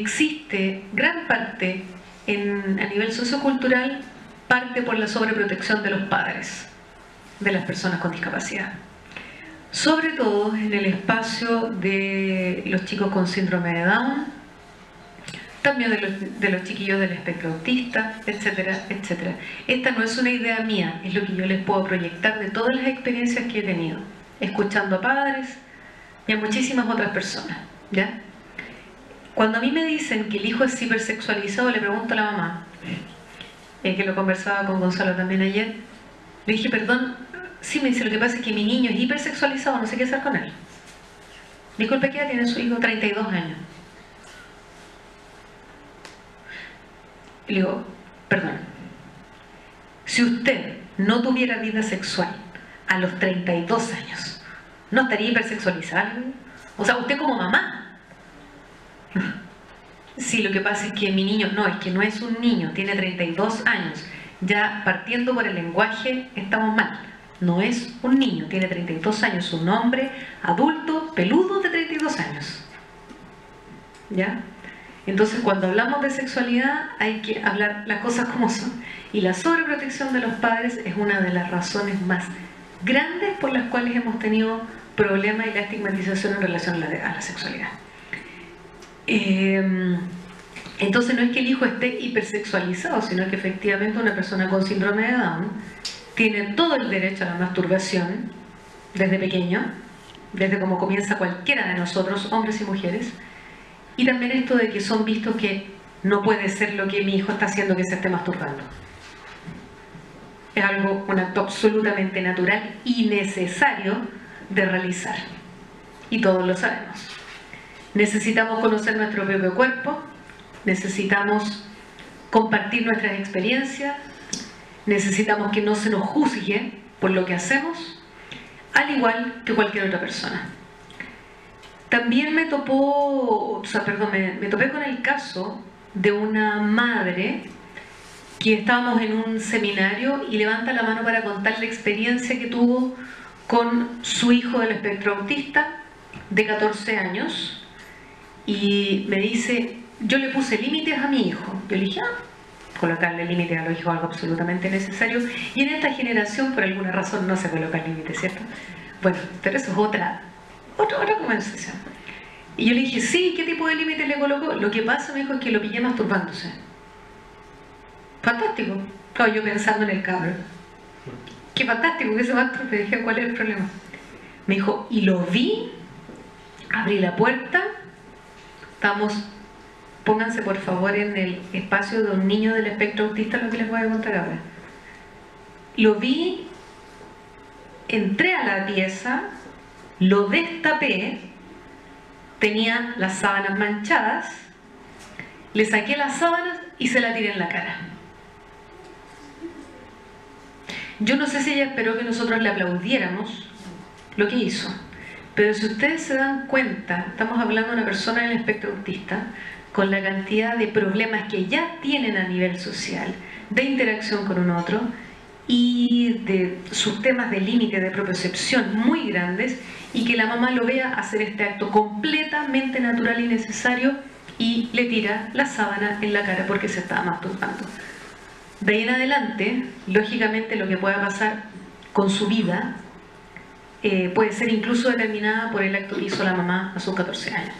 existe gran parte a nivel sociocultural, parte por la sobreprotección de los padres de las personas con discapacidad, sobre todo en el espacio de los chicos con síndrome de Down, también de los chiquillos del espectro autista, etcétera, etcétera. Esta no es una idea mía, es lo que yo les puedo proyectar de todas las experiencias que he tenido, escuchando a padres y a muchísimas otras personas, ¿ya? Cuando a mí me dicen que el hijo es hipersexualizado, le pregunto a la mamá, que lo conversaba con Gonzalo también ayer, le dije, perdón, sí, me dice, lo que pasa es que mi niño es hipersexualizado, no sé qué hacer con él. Disculpe, ¿qué edad tiene su hijo? 32 años. Y le digo, perdón, si usted no tuviera vida sexual a los 32 años, ¿no estaría hipersexualizado? O sea, usted como mamá. Sí, lo que pasa es que mi niño, no, es que no es un niño, tiene 32 años. Ya partiendo por el lenguaje estamos mal. No es un niño, tiene 32 años, un hombre adulto, peludo de 32 años. ¿Ya? Entonces, cuando hablamos de sexualidad hay que hablar las cosas como son. Y la sobreprotección de los padres es una de las razones más grandes por las cuales hemos tenido problemas y la estigmatización en relación a la sexualidad. Entonces no es que el hijo esté hipersexualizado, sino que efectivamente una persona con síndrome de Down tiene todo el derecho a la masturbación desde pequeño, desde como comienza cualquiera de nosotros, hombres y mujeres, y también esto de que son vistos que no puede ser lo que mi hijo está haciendo, que se esté masturbando. Es algo, un acto absolutamente natural y necesario de realizar, y todos lo sabemos. Necesitamos conocer nuestro propio cuerpo, necesitamos compartir nuestras experiencias, necesitamos que no se nos juzgue por lo que hacemos, al igual que cualquier otra persona. También me topé con el caso de una madre que estábamos en un seminario y levanta la mano para contar la experiencia que tuvo con su hijo del espectro autista de 14 años. Y me dice, yo le puse límites a mi hijo. Yo le dije, colocarle límites a los hijos es algo absolutamente necesario. Y en esta generación, por alguna razón, no se colocan límites, ¿cierto? Bueno, pero eso es otra conversación. Y yo le dije, sí, ¿qué tipo de límites le colocó? Lo que pasa, me dijo, es que lo pillé masturbándose. Fantástico. Claro, yo pensando en el cabro. Qué fantástico que se masturbe. Dije, ¿cuál es el problema? Me dijo, y lo vi, abrí la puerta. Pónganse por favor en el espacio de un niño del espectro autista, lo que les voy a contar ahora. Lo vi, entré a la pieza, lo destapé, tenía las sábanas manchadas, le saqué las sábanas y se la tiré en la cara. Yo no sé si ella esperó que nosotros le aplaudiéramos lo que hizo. Pero si ustedes se dan cuenta, estamos hablando de una persona en el espectro autista con la cantidad de problemas que ya tienen a nivel social, de interacción con un otro y de sus temas de límite, de propiocepción muy grandes, y que la mamá lo vea hacer este acto completamente natural y necesario y le tira la sábana en la cara porque se estaba masturbando. De ahí en adelante, lógicamente lo que pueda pasar con su vida puede ser incluso determinada por el acto que hizo la mamá a sus 14 años.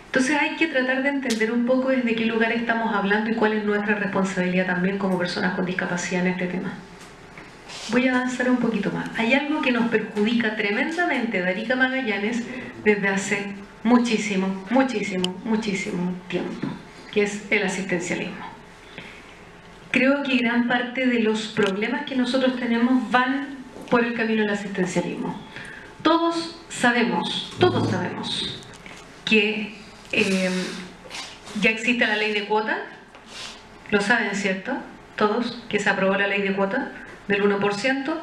Entonces hay que tratar de entender un poco desde qué lugar estamos hablando y cuál es nuestra responsabilidad también como personas con discapacidad en este tema. Voy a avanzar un poquito más. Hay algo que nos perjudica tremendamente a Arica Magallanes desde hace muchísimo tiempo, que es el asistencialismo. Creo que gran parte de los problemas que nosotros tenemos van por el camino del asistencialismo. Todos sabemos que ya existe la ley de cuota, lo saben, ¿cierto? Todos, que se aprobó la ley de cuota del 1%,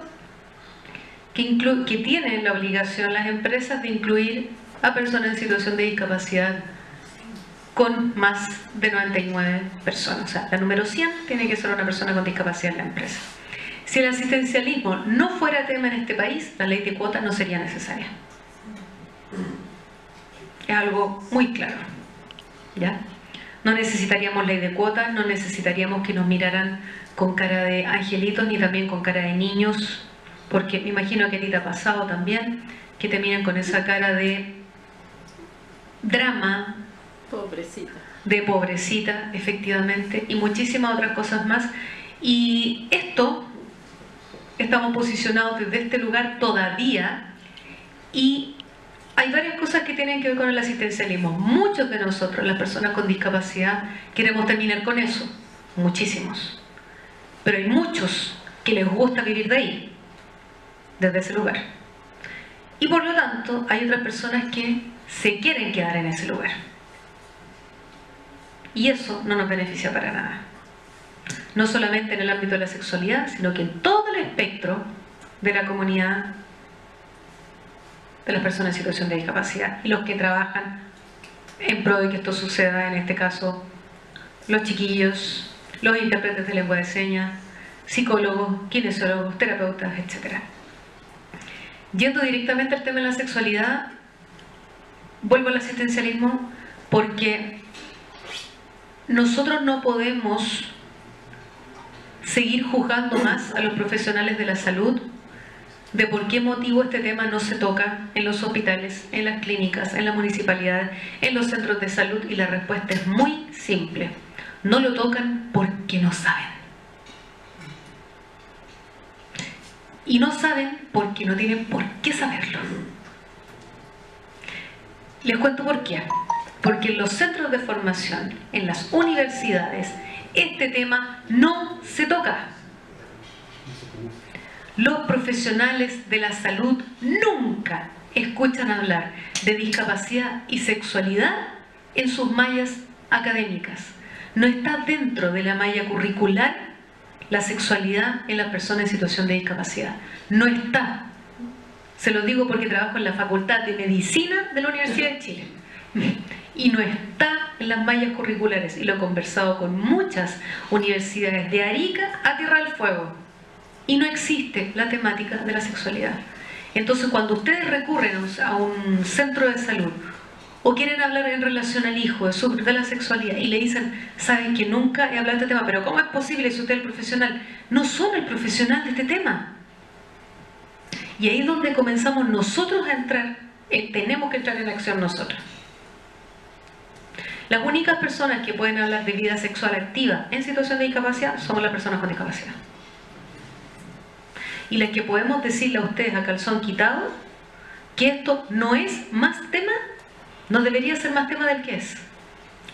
que tienen la obligación las empresas de incluir a personas en situación de discapacidad con más de 99 personas. O sea, la número 100 tiene que ser una persona con discapacidad en la empresa. Si el asistencialismo no fuera tema en este país, la ley de cuota no sería necesaria. Es algo muy claro. ¿ya? No necesitaríamos ley de cuotas, no necesitaríamos que nos miraran con cara de angelitos ni también con cara de niños, porque me imagino que a ti te ha pasado también, que te miran con esa cara de drama, pobrecita, de pobrecita, efectivamente, y muchísimas otras cosas más. Y esto, estamos posicionados desde este lugar todavía, y hay varias cosas que tienen que ver con el asistencialismo. Muchos de nosotros, las personas con discapacidad, queremos terminar con eso, muchísimos. Pero hay muchos que les gusta vivir de ahí, desde ese lugar. Y por lo tanto, hay otras personas que se quieren quedar en ese lugar. Y eso no nos beneficia para nada. No solamente en el ámbito de la sexualidad, sino que en todo el espectro de la comunidad de las personas en situación de discapacidad y los que trabajan en pro de que esto suceda, en este caso los chiquillos, los intérpretes de lengua de señas, psicólogos, kinesiólogos, terapeutas, etc. Yendo directamente al tema de la sexualidad, vuelvo al asistencialismo porque nosotros no podemos seguir juzgando más a los profesionales de la salud de por qué motivo este tema no se toca en los hospitales, en las clínicas, en las municipalidades, en los centros de salud, y la respuesta es muy simple. No lo tocan porque no saben. Y no saben porque no tienen por qué saberlo. Les cuento por qué. Porque en los centros de formación, en las universidades, este tema no se toca. Los profesionales de la salud nunca escuchan hablar de discapacidad y sexualidad en sus mallas académicas. No está dentro de la malla curricular la sexualidad en las personas en situación de discapacidad. No está. Se lo digo porque trabajo en la Facultad de Medicina de la Universidad de Chile. Y no está en las mallas curriculares. Y lo he conversado con muchas universidades de Arica a Tierra del Fuego. Y no existe la temática de la sexualidad. Entonces, cuando ustedes recurren a un centro de salud o quieren hablar en relación al hijo de la sexualidad y le dicen, saben que nunca he hablado de este tema, pero ¿cómo es posible si usted es el profesional? No son el profesional de este tema. Y ahí es donde comenzamos nosotros a entrar, tenemos que entrar en acción nosotros. Las únicas personas que pueden hablar de vida sexual activa en situación de discapacidad somos las personas con discapacidad. Y las que podemos decirle a ustedes a calzón quitado que esto no es más tema, no debería ser más tema del que es.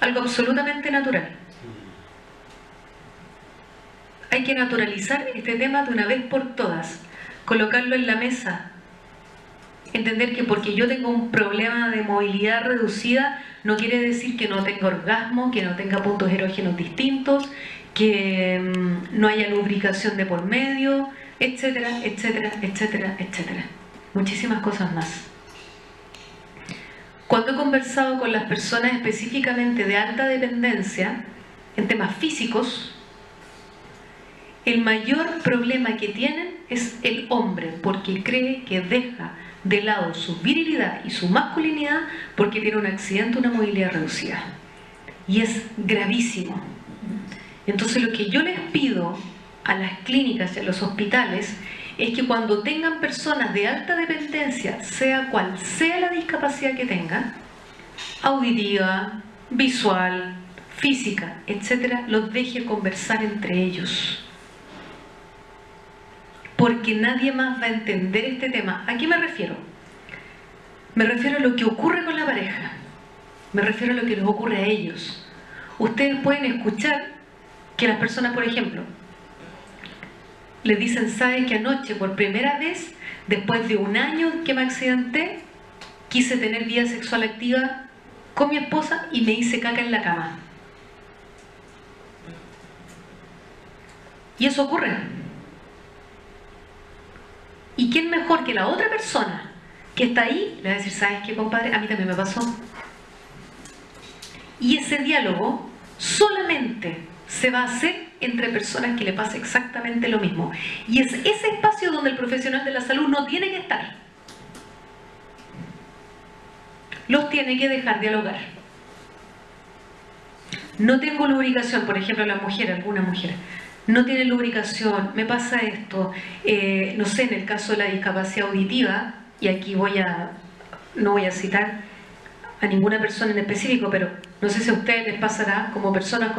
Algo absolutamente natural. Hay que naturalizar este tema de una vez por todas, colocarlo en la mesa, entender que porque yo tengo un problema de movilidad reducida no quiere decir que no tenga orgasmo, que no tenga puntos erógenos distintos, que no haya lubricación de por medio, etcétera, etcétera, etcétera, etcétera. Muchísimas cosas más. Cuando he conversado con las personas específicamente de alta dependencia, en temas físicos, el mayor problema que tienen es el hombre, porque cree que deja de lado su virilidad y su masculinidad porque tiene un accidente, una movilidad reducida. Y es gravísimo. Entonces lo que yo les pido a las clínicas y a los hospitales es que cuando tengan personas de alta dependencia, sea cual sea la discapacidad que tengan, auditiva, visual, física, etc., los deje conversar entre ellos. Porque nadie más va a entender este tema. ¿A qué me refiero? Me refiero a lo que ocurre con la pareja. Me refiero a lo que les ocurre a ellos. Ustedes pueden escuchar que las personas, por ejemplo, les dicen, ¿saben que anoche por primera vez, después de un año que me accidenté, quise tener vida sexual activa con mi esposa y me hice caca en la cama? Y eso ocurre. ¿Y quién mejor que la otra persona que está ahí? Le va a decir, ¿sabes qué, compadre? A mí también me pasó. Y ese diálogo solamente se va a hacer entre personas que le pasa exactamente lo mismo. Y es ese espacio donde el profesional de la salud no tiene que estar. Los tiene que dejar dialogar. no tengo lubricación, por ejemplo, la mujer, alguna mujer, no tiene lubricación, me pasa esto, no sé, en el caso de la discapacidad auditiva, y aquí no voy a citar a ninguna persona en específico, pero no sé si a ustedes les pasará como personas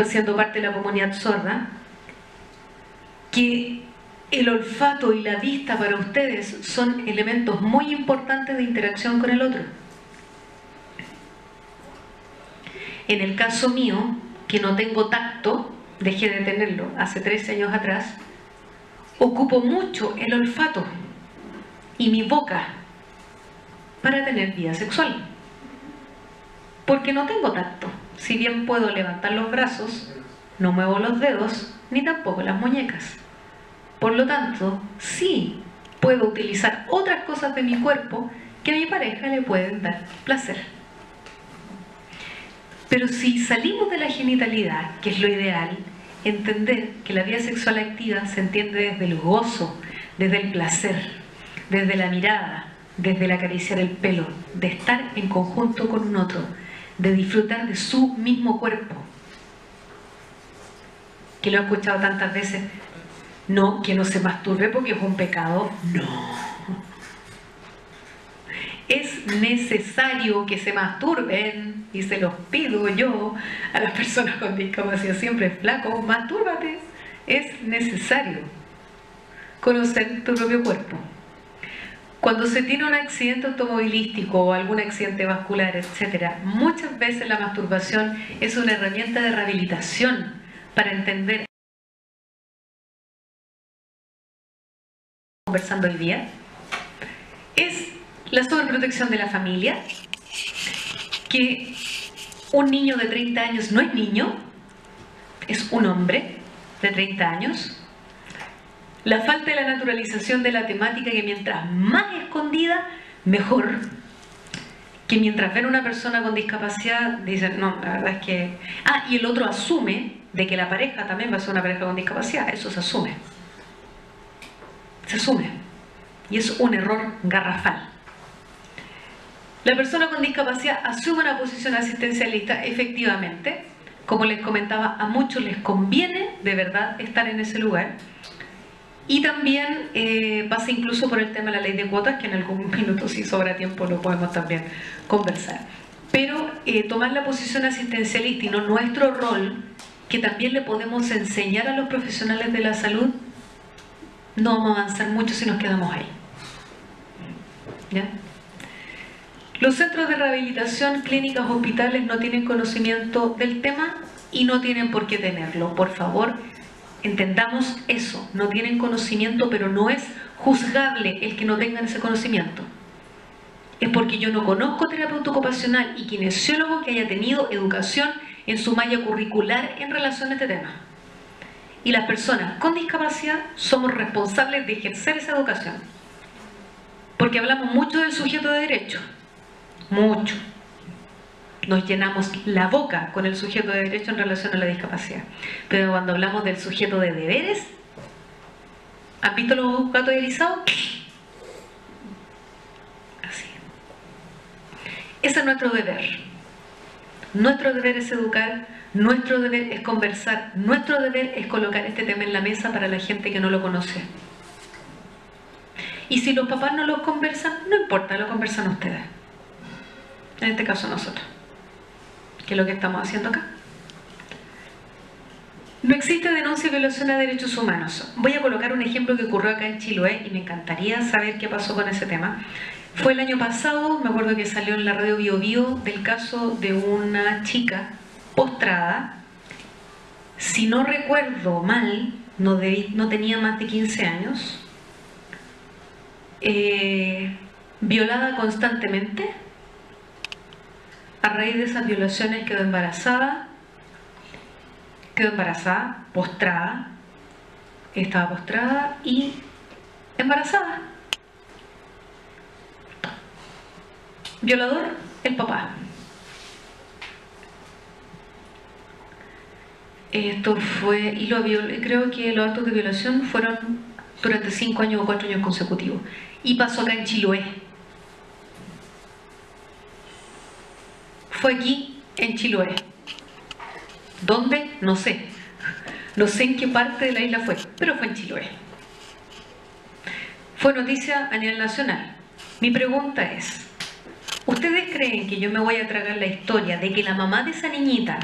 siendo parte de la comunidad sorda, que el olfato y la vista para ustedes son elementos muy importantes de interacción con el otro. En el caso mío, que no tengo tacto, dejé de tenerlo hace 13 años atrás, ocupo mucho el olfato y mi boca para tener vida sexual. Porque no tengo tacto. Si bien puedo levantar los brazos, no muevo los dedos, ni tampoco las muñecas. Por lo tanto, sí puedo utilizar otras cosas de mi cuerpo que a mi pareja le pueden dar placer. Pero si salimos de la genitalidad, que es lo ideal, entender que la vida sexual activa se entiende desde el gozo, desde el placer, desde la mirada, desde el acariciar el pelo, de estar en conjunto con un otro, de disfrutar de su mismo cuerpo. Que lo he escuchado tantas veces, no, que no se masturbe porque es un pecado, no. Es necesario que se masturben, y se los pido yo a las personas con discapacidad siempre, flaco, mastúrbate. Es necesario conocer tu propio cuerpo. Cuando se tiene un accidente automovilístico o algún accidente vascular, etc., muchas veces la masturbación es una herramienta de rehabilitación para entender. Conversando hoy día es la sobreprotección de la familia, que un niño de 30 años no es niño, es un hombre de 30 años. La falta de la naturalización de la temática, que mientras más escondida, mejor. Que mientras ven a una persona con discapacidad, dicen, no, la verdad es que... Ah, y el otro asume de que la pareja también va a ser una pareja con discapacidad. Eso se asume. Se asume. Y es un error garrafal. La persona con discapacidad asume una posición asistencialista, efectivamente. Como les comentaba, a muchos les conviene de verdad estar en ese lugar. Y también pasa incluso por el tema de la ley de cuotas, que en algún minuto, si sobra tiempo, lo podemos también conversar. Pero tomar la posición asistencialista y no nuestro rol, que también le podemos enseñar a los profesionales de la salud, no vamos a avanzar mucho si nos quedamos ahí. ¿Ya? Los centros de rehabilitación, clínicas, hospitales no tienen conocimiento del tema y no tienen por qué tenerlo. Por favor, entendamos eso. No tienen conocimiento, pero no es juzgable el que no tengan ese conocimiento. Es porque yo no conozco terapeuta ocupacional y kinesiólogo que haya tenido educación en su malla curricular en relación a este tema. Y las personas con discapacidad somos responsables de ejercer esa educación. Porque hablamos mucho del sujeto de derecho. Mucho. Nos llenamos la boca con el sujeto de derecho en relación a la discapacidad. Pero cuando hablamos del sujeto de deberes, ¿han visto los gatos erizados? Así. Ese es nuestro deber. Nuestro deber es educar, nuestro deber es conversar, nuestro deber es colocar este tema en la mesa para la gente que no lo conoce. Y si los papás no lo conversan, no importa, lo conversan ustedes. En este caso nosotros, que es lo que estamos haciendo acá. No existe denuncia y violación a derechos humanos. Voy a colocar un ejemplo que ocurrió acá en Chiloé y me encantaría saber qué pasó con ese tema. Fue el año pasado, me acuerdo que salió en la radio Bio Bio, del caso de una chica postrada. Si no recuerdo mal, no tenía más de 15 años, violada constantemente. A raíz de esas violaciones quedó embarazada, postrada, estaba postrada y embarazada. Violador, el papá. Esto fue, y creo que los actos de violación fueron durante 5 años o 4 años consecutivos. Y pasó acá en Chiloé. Fue aquí, en Chiloé. ¿Dónde? No sé. No sé en qué parte de la isla fue, pero fue en Chiloé. Fue noticia a nivel nacional. Mi pregunta es, ¿ustedes creen que yo me voy a tragar la historia de que la mamá de esa niñita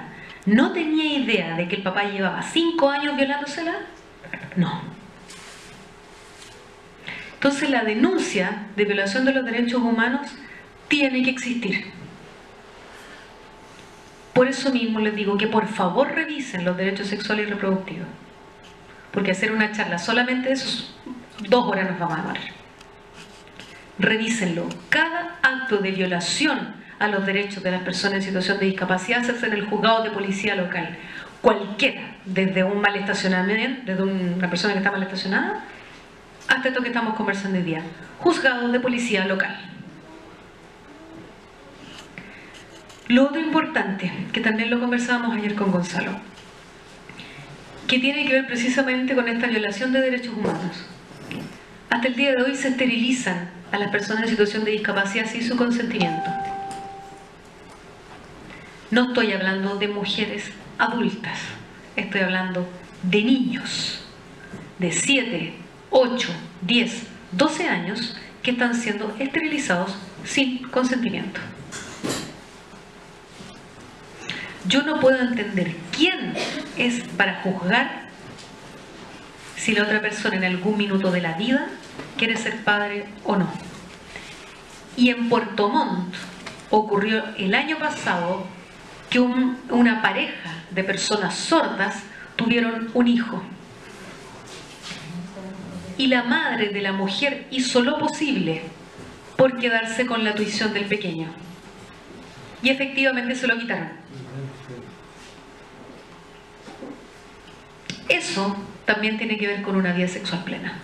no tenía idea de que el papá llevaba 5 años violándosela? No. Entonces la denuncia de violación de los derechos humanos tiene que existir. Por eso mismo les digo que por favor revisen los derechos sexuales y reproductivos. Porque hacer una charla solamente de esos 2 horas nos vamos a demorar. Revísenlo. Cada acto de violación a los derechos de las personas en situación de discapacidad se hace en el juzgado de policía local. Cualquiera, desde un mal estacionamiento, desde una persona que está mal estacionada, hasta esto que estamos conversando hoy día. Juzgado de policía local. Lo otro importante, que también lo conversábamos ayer con Gonzalo, que tiene que ver precisamente con esta violación de derechos humanos. Hasta el día de hoy se esterilizan a las personas en situación de discapacidad sin su consentimiento. No estoy hablando de mujeres adultas, estoy hablando de niños de 7, 8, 10, 12 años que están siendo esterilizados sin consentimiento. Yo no puedo entender quién es para juzgar si la otra persona en algún minuto de la vida quiere ser padre o no. Y en Puerto Montt ocurrió el año pasado que una pareja de personas sordas tuvieron un hijo. Y la madre de la mujer hizo lo posible por quedarse con la tuición del pequeño. Y efectivamente se lo quitaron. Eso también tiene que ver con una vida sexual plena.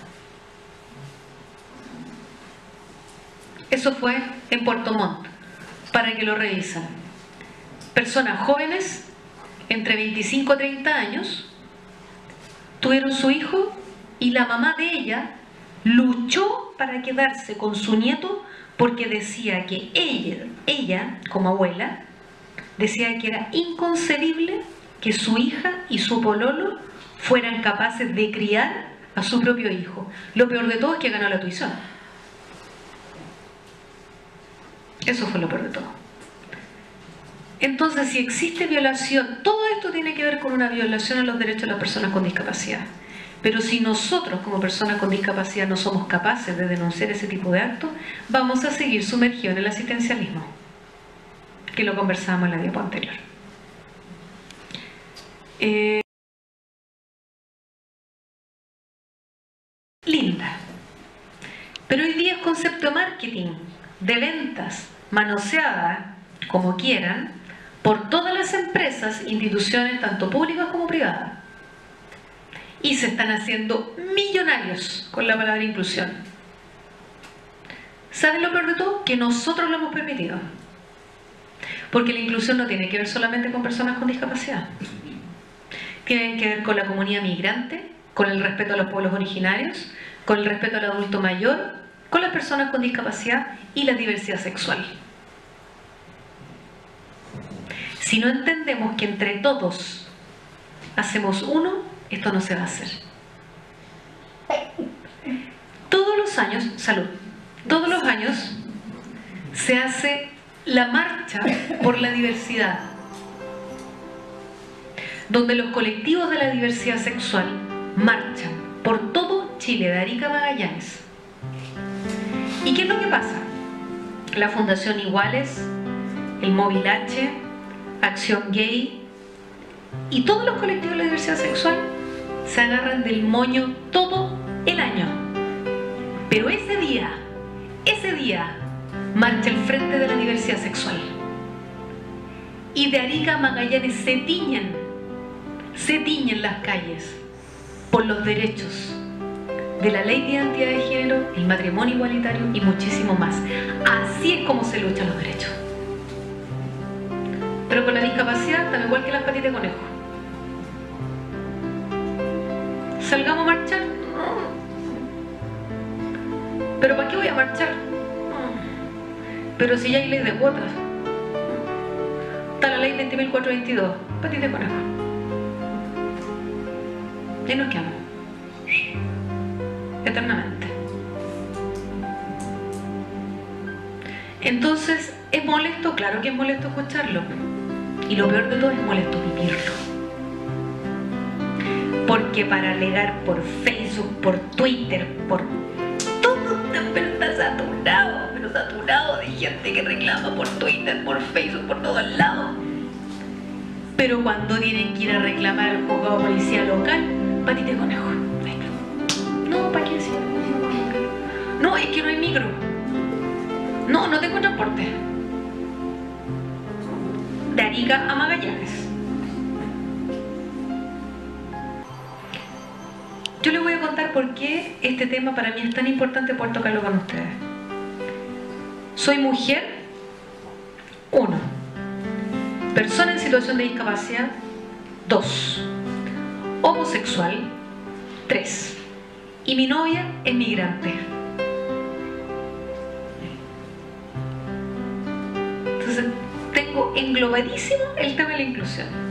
Eso fue en Puerto Montt, para que lo revisen. Personas jóvenes, entre 25 a 30 años, tuvieron su hijo y la mamá de ella luchó para quedarse con su nieto porque decía que ella como abuela, decía que era inconcebible que su hija y su pololo fueran capaces de criar a su propio hijo. Lo peor de todo es que ganó la tuición. Eso fue lo peor de todo. Entonces, si existe violación, todo esto tiene que ver con una violación a los derechos de las personas con discapacidad. Pero si nosotros, como personas con discapacidad, no somos capaces de denunciar ese tipo de actos, vamos a seguir sumergidos en el asistencialismo, que lo conversábamos en la diapo anterior. Linda. Pero hoy día es concepto de marketing, de ventas, manoseada, como quieran, por todas las empresas, instituciones, tanto públicas como privadas. Y se están haciendo millonarios con la palabra inclusión. ¿Saben lo peor de todo? Que nosotros lo hemos permitido. Porque la inclusión no tiene que ver solamente con personas con discapacidad. Tiene que ver con la comunidad migrante, con el respeto a los pueblos originarios, con el respeto al adulto mayor, con las personas con discapacidad y la diversidad sexual. Si no entendemos que entre todos hacemos uno, esto no se va a hacer. Todos los años, salud, todos los años se hace la marcha por la diversidad, donde los colectivos de la diversidad sexual marchan por todo Chile, de Arica a Magallanes. ¿Y qué es lo que pasa? La Fundación Iguales, el Móvil H, Acción Gay y todos los colectivos de la diversidad sexual se agarran del moño todo el año. Pero ese día marcha el Frente de la Diversidad Sexual. Y de Arica a Magallanes se tiñen las calles por los derechos de la Ley de Identidad de Género, el matrimonio igualitario y muchísimo más. Así es como se luchan los derechos. Pero con la discapacidad están igual que las patitas de conejo. ¿Salgamos a marchar? ¿Pero para qué voy a marchar? Pero si ya hay ley de cuotas. Está la ley ley 20.422, patita de conejo. Y nos quedamos eternamente. Entonces, ¿es molesto? Claro que es molesto escucharlo. Y lo peor de todo es molesto vivirlo. Porque para alegar por Facebook, por Twitter, por todo, pero está saturado de gente que reclama por Twitter, por Facebook, por todos lados. Pero cuando tienen que ir a reclamar al juzgado de policía local, patita de conejo. No, ¿para qué decir? No, es que no hay micro. No, no tengo transporte. De Arica a Magallanes. Yo les voy a contar por qué este tema para mí es tan importante poder tocarlo con ustedes. Soy mujer, 1. Persona en situación de discapacidad, 2. Homosexual, 3. Y mi novia es migrante. Entonces, tengo englobadísimo el tema de la inclusión.